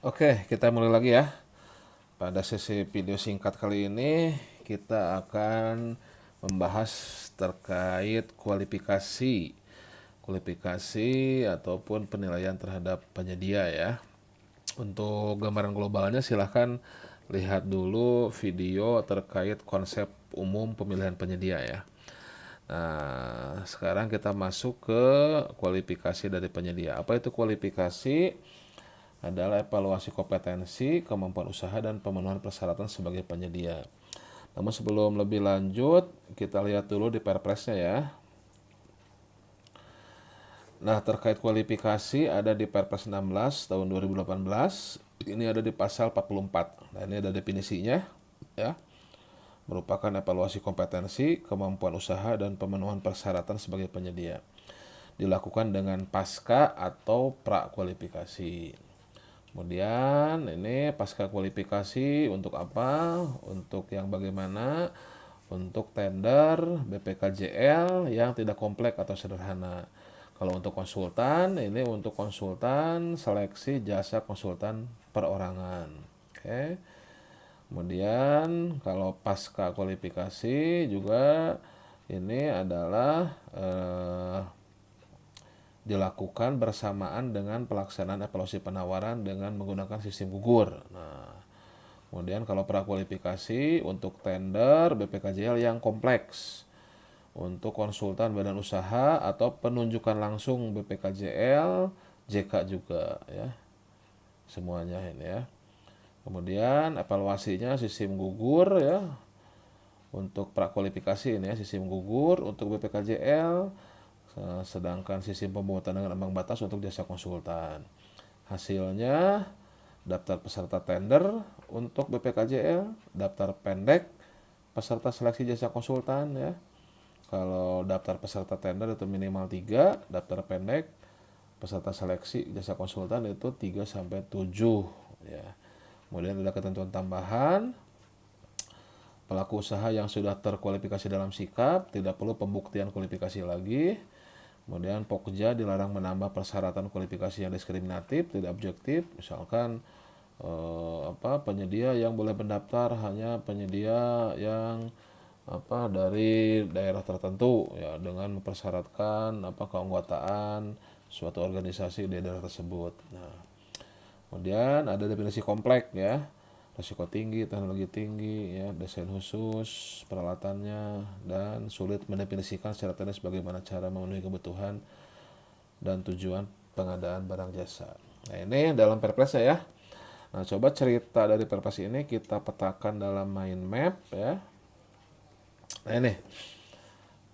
Oke, kita mulai lagi ya. Pada sesi video singkat kali ini, kita akan membahas terkait kualifikasi. Kualifikasi ataupun penilaian terhadap penyedia ya. Untuk gambaran globalnya silahkan lihat dulu video terkait konsep umum pemilihan penyedia ya. Nah, sekarang kita masuk ke kualifikasi dari penyedia. Apa itu kualifikasi? Adalah evaluasi kompetensi, kemampuan usaha, dan pemenuhan persyaratan sebagai penyedia. Namun sebelum lebih lanjut, kita lihat dulu di Perpresnya ya. Nah, terkait kualifikasi ada di Perpres 16 tahun 2018. Ini ada di pasal 44. Nah, ini ada definisinya ya. Merupakan evaluasi kompetensi, kemampuan usaha, dan pemenuhan persyaratan sebagai penyedia. Dilakukan dengan pasca atau pra kualifikasi. Kemudian ini pasca kualifikasi untuk apa? Untuk yang bagaimana? Untuk tender BPKJL yang tidak kompleks atau sederhana. Kalau untuk konsultan, ini untuk konsultan seleksi jasa konsultan perorangan. Oke. Kemudian kalau pasca kualifikasi juga ini adalah dilakukan bersamaan dengan pelaksanaan evaluasi penawaran dengan menggunakan sistem gugur. Nah, kemudian kalau prakualifikasi untuk tender BPKJL yang kompleks, untuk konsultan badan usaha atau penunjukan langsung BPKJL, JK juga ya, semuanya ini ya. Kemudian evaluasinya sistem gugur ya, untuk prakualifikasi ini ya, sistem gugur untuk BPKJL. Sedangkan sistem pembuatan dengan ambang batas untuk jasa konsultan. Hasilnya daftar peserta tender untuk BPKJL, daftar pendek peserta seleksi jasa konsultan ya. Kalau daftar peserta tender itu minimal 3, daftar pendek peserta seleksi jasa konsultan itu 3 sampai 7 ya. Kemudian ada ketentuan tambahan, pelaku usaha yang sudah terkualifikasi dalam sikap tidak perlu pembuktian kualifikasi lagi. Kemudian Pokja dilarang menambah persyaratan kualifikasi yang diskriminatif, tidak objektif, misalkan penyedia yang boleh mendaftar hanya penyedia yang dari daerah tertentu ya, dengan mempersyaratkan keanggotaan suatu organisasi di daerah tersebut. Nah, kemudian ada definisi kompleks ya, risiko tinggi, teknologi tinggi, ya, desain khusus, peralatannya, dan sulit mendefinisikan secara teknis bagaimana cara memenuhi kebutuhan dan tujuan pengadaan barang jasa. Nah, ini dalam Perpres ya. Nah, coba cerita dari Perpres ini kita petakan dalam mind map ya. Nah, ini.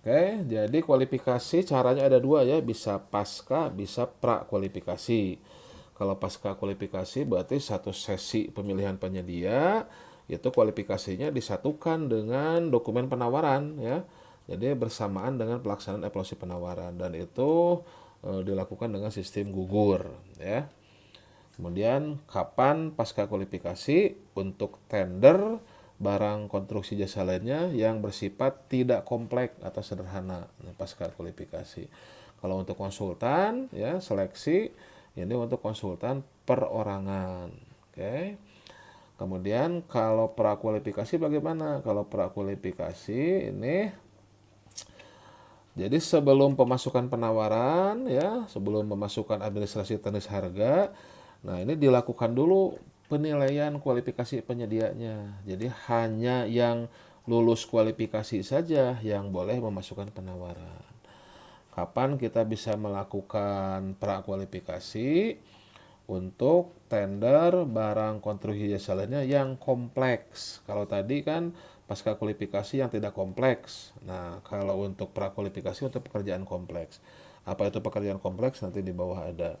Oke, jadi kualifikasi caranya ada dua ya, bisa pasca, bisa pra kualifikasi. Kalau pasca kualifikasi berarti satu sesi pemilihan penyedia itu kualifikasinya disatukan dengan dokumen penawaran ya. Jadi bersamaan dengan pelaksanaan evaluasi penawaran dan itu dilakukan dengan sistem gugur ya. Kemudian kapan pasca kualifikasi untuk tender barang konstruksi jasa lainnya yang bersifat tidak kompleks atau sederhana pasca kualifikasi. Kalau untuk konsultan ya seleksi ini untuk konsultan perorangan. Oke. Kemudian kalau prakualifikasi bagaimana? Kalau prakualifikasi ini jadi sebelum pemasukan penawaran ya, sebelum pemasukan administrasi teknis harga, nah ini dilakukan dulu penilaian kualifikasi penyedianya. Jadi hanya yang lulus kualifikasi saja yang boleh memasukkan penawaran. Kapan kita bisa melakukan prakualifikasi? Untuk tender barang konstruksi jasa lainnya yang kompleks. Kalau tadi kan pasca kualifikasi yang tidak kompleks. Nah, kalau untuk prakualifikasi untuk pekerjaan kompleks. Apa itu pekerjaan kompleks? Nanti di bawah ada.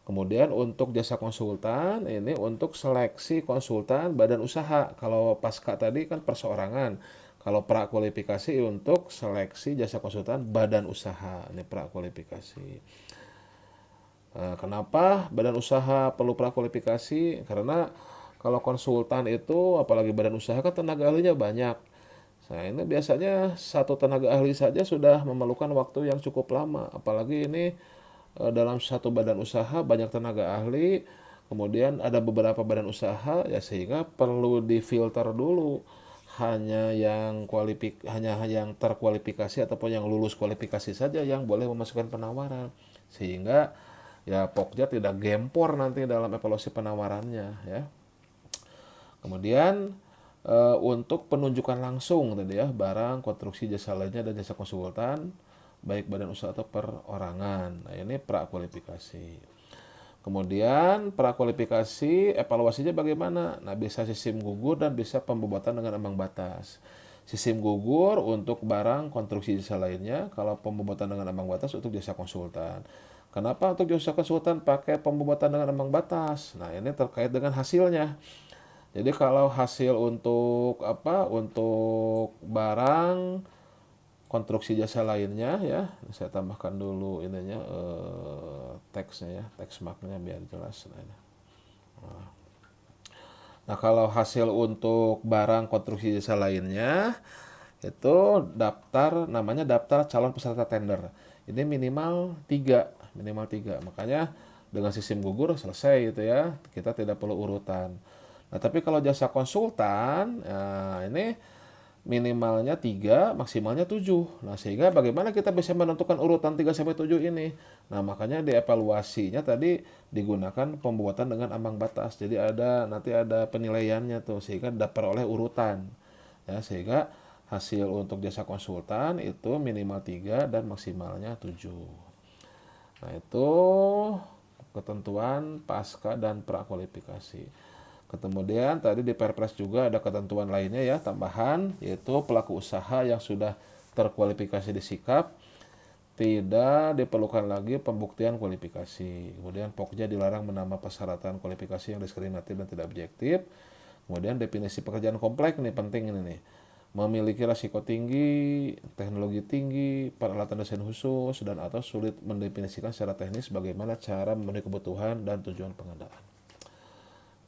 Kemudian untuk jasa konsultan ini untuk seleksi konsultan badan usaha. Kalau pasca tadi kan perseorangan. Kalau prakualifikasi untuk seleksi jasa konsultan badan usaha. Ini prakualifikasi. Kenapa badan usaha perlu prakualifikasi? Karena kalau konsultan itu, apalagi badan usaha kan tenaga ahlinya banyak. Nah, ini biasanya satu tenaga ahli saja sudah memerlukan waktu yang cukup lama. Apalagi ini dalam satu badan usaha banyak tenaga ahli. Kemudian ada beberapa badan usaha ya, sehingga perlu difilter dulu hanya yang terkualifikasi ataupun yang lulus kualifikasi saja yang boleh memasukkan penawaran, sehingga ya Pokja tidak gempor nanti dalam evaluasi penawarannya ya. Kemudian untuk penunjukan langsung tadi ya, barang, konstruksi, jasa lainnya dan jasa konsultan baik badan usaha atau perorangan. Nah, ini prakualifikasi. Kemudian prakualifikasi evaluasinya bagaimana? Nah, bisa sistem gugur dan bisa pembobatan dengan ambang batas. Sistem gugur untuk barang, konstruksi, jasa lainnya. Kalau pembobatan dengan ambang batas untuk jasa konsultan. Kenapa untuk jasa konsultan pakai pembobatan dengan ambang batas? Nah, ini terkait dengan hasilnya. Jadi kalau hasil untuk Untuk barang, konstruksi, jasa lainnya ya, saya tambahkan dulu ininya teksnya ya, teks marknya biar jelas. Nah, kalau hasil untuk barang, konstruksi, jasa lainnya itu namanya daftar calon peserta tender. Ini minimal tiga. Makanya dengan sistem gugur selesai gitu ya. Kita tidak perlu urutan. Nah, tapi kalau jasa konsultan, nah ini minimalnya 3, maksimalnya 7. Nah, sehingga bagaimana kita bisa menentukan urutan 3 sampai 7 ini? Nah, makanya dievaluasinya tadi digunakan pembuatan dengan ambang batas. Jadi nanti ada penilaiannya tuh, sehingga dapat oleh urutan. Ya, sehingga hasil untuk jasa konsultan itu minimal 3 dan maksimalnya 7. Nah, itu ketentuan pasca dan prakualifikasi. Kemudian tadi di Perpres juga ada ketentuan lainnya ya, tambahan, yaitu pelaku usaha yang sudah terkualifikasi di Sikap tidak diperlukan lagi pembuktian kualifikasi. Kemudian Pokja dilarang menambah persyaratan kualifikasi yang diskriminatif dan tidak objektif. Kemudian definisi pekerjaan kompleks nih, penting ini nih. Memiliki risiko tinggi, teknologi tinggi, peralatan desain khusus, dan atau sulit mendefinisikan secara teknis bagaimana cara memenuhi kebutuhan dan tujuan pengadaan.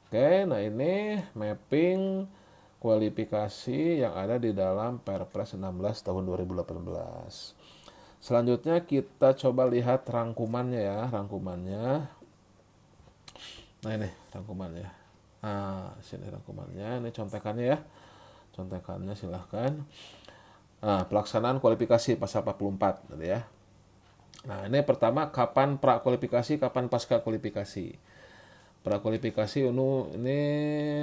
Oke, nah ini mapping kualifikasi yang ada di dalam Perpres 16 tahun 2018. Selanjutnya kita coba lihat rangkumannya ya, rangkumannya. Nah, ini rangkumannya. Nah, sini rangkumannya, ini contekannya ya. Contekannya silahkan. Nah, pelaksanaan kualifikasi pasal 44 tadi ya. Nah, ini pertama, kapan prakualifikasi, kapan pasca kualifikasi. Prakualifikasi ini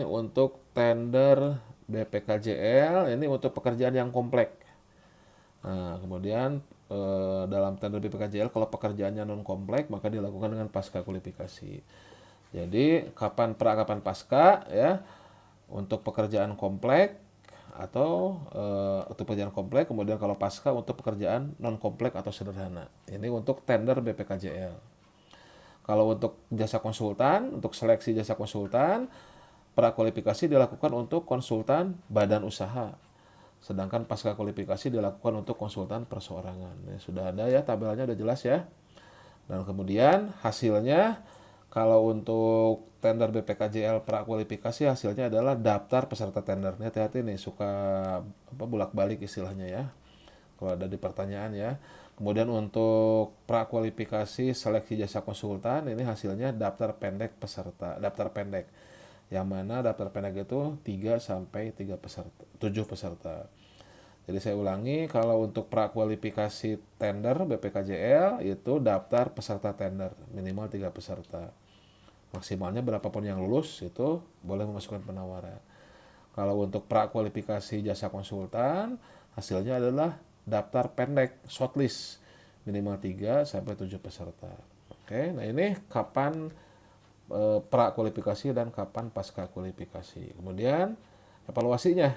untuk tender BPKJL, ini untuk pekerjaan yang kompleks. Nah, kemudian dalam tender BPKJL kalau pekerjaannya non kompleks maka dilakukan dengan pasca kualifikasi. Jadi kapan pra kapan pasca ya, untuk pekerjaan kompleks atau untuk pekerjaan kompleks, kemudian kalau pasca untuk pekerjaan non kompleks atau sederhana. Ini untuk tender BPKJL. Kalau untuk jasa konsultan, untuk seleksi jasa konsultan, prakualifikasi dilakukan untuk konsultan badan usaha. Sedangkan pasca kualifikasi dilakukan untuk konsultan perseorangan. Ya, sudah ada ya, tabelnya udah jelas ya. Dan kemudian hasilnya, kalau untuk tender BPKJL prakualifikasi hasilnya adalah daftar peserta tender. Ini hati-hati nih, suka bolak-balik istilahnya ya, kalau ada di pertanyaan ya. Kemudian untuk prakualifikasi seleksi jasa konsultan, ini hasilnya daftar pendek peserta, daftar pendek. Yang mana daftar pendek itu 3 sampai 7 peserta. Jadi saya ulangi, kalau untuk prakualifikasi tender BPKJL itu daftar peserta tender minimal 3 peserta. Maksimalnya berapapun yang lulus itu boleh memasukkan penawaran. Kalau untuk prakualifikasi jasa konsultan, hasilnya adalah daftar pendek shortlist minimal 3 sampai 7 peserta. Oke, nah ini kapan prakualifikasi dan kapan pasca kualifikasi. Kemudian evaluasinya.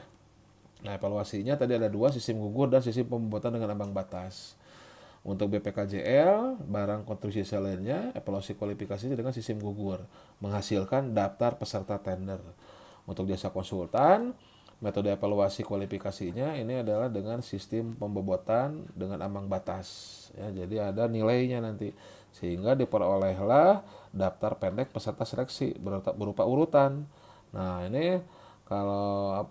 Nah, evaluasinya tadi ada 2, sistem gugur dan sistem pembuatan dengan ambang batas. Untuk BPKJL, barang konstruksi lainnya, evaluasi kualifikasi dengan sistem gugur, menghasilkan daftar peserta tender. Untuk jasa konsultan, metode evaluasi kualifikasinya ini adalah dengan sistem pembobotan dengan ambang batas. Ya, jadi ada nilainya nanti, sehingga diperolehlah daftar pendek peserta seleksi berupa urutan. Nah, ini kalau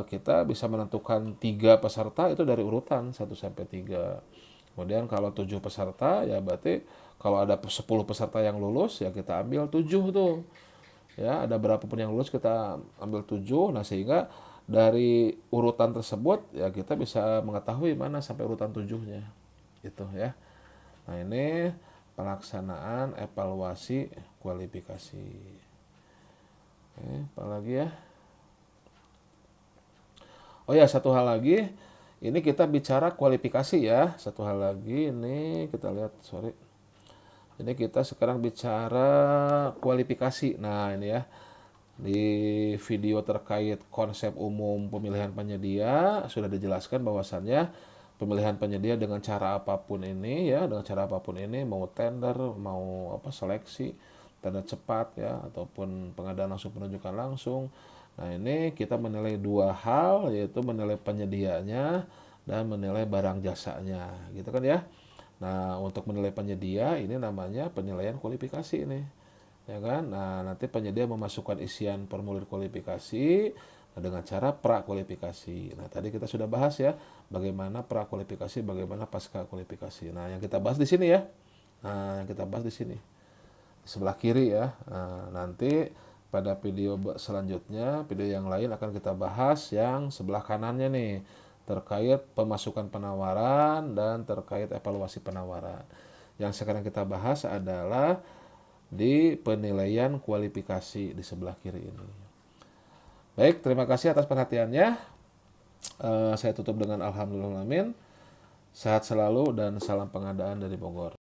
kita bisa menentukan 3 peserta itu dari urutan 1 sampai 3. Kemudian kalau 7 peserta ya berarti kalau ada 10 peserta yang lulus ya kita ambil 7 tuh. Ya, ada berapapun yang lulus kita ambil 7. Nah, sehingga dari urutan tersebut ya kita bisa mengetahui mana sampai urutan 7-nya. Gitu ya. Nah, ini pelaksanaan evaluasi kualifikasi. Oke, apalagi ya? Oh ya, satu hal lagi, ini kita bicara kualifikasi ya. Satu hal lagi, ini kita lihat, sorry. Ini kita sekarang bicara kualifikasi. Nah, ini ya. Di video terkait konsep umum pemilihan penyedia sudah dijelaskan bahwasannya pemilihan penyedia dengan cara apapun ini ya, dengan cara apapun ini mau tender, mau apa seleksi, tender cepat ya ataupun pengadaan langsung penunjukan langsung. Nah, ini kita menilai dua hal yaitu menilai penyedianya dan menilai barang jasanya, gitu kan ya. Nah, untuk menilai penyedia ini namanya penilaian kualifikasi ini. Ya kan? Nah, nanti penyedia memasukkan isian formulir kualifikasi dengan cara prakualifikasi. Nah, tadi kita sudah bahas ya, bagaimana prakualifikasi, bagaimana pasca kualifikasi. Nah, yang kita bahas di sini ya. Nah, yang kita bahas di sini. Di sebelah kiri ya. Nah, nanti pada video selanjutnya, video yang lain akan kita bahas yang sebelah kanannya nih, terkait pemasukan penawaran dan terkait evaluasi penawaran. Yang sekarang kita bahas adalah di penilaian kualifikasi di sebelah kiri ini. Baik, terima kasih atas perhatiannya. Saya tutup dengan alhamdulillahirrahmanirrahim. Sehat selalu dan salam pengadaan dari Bogor.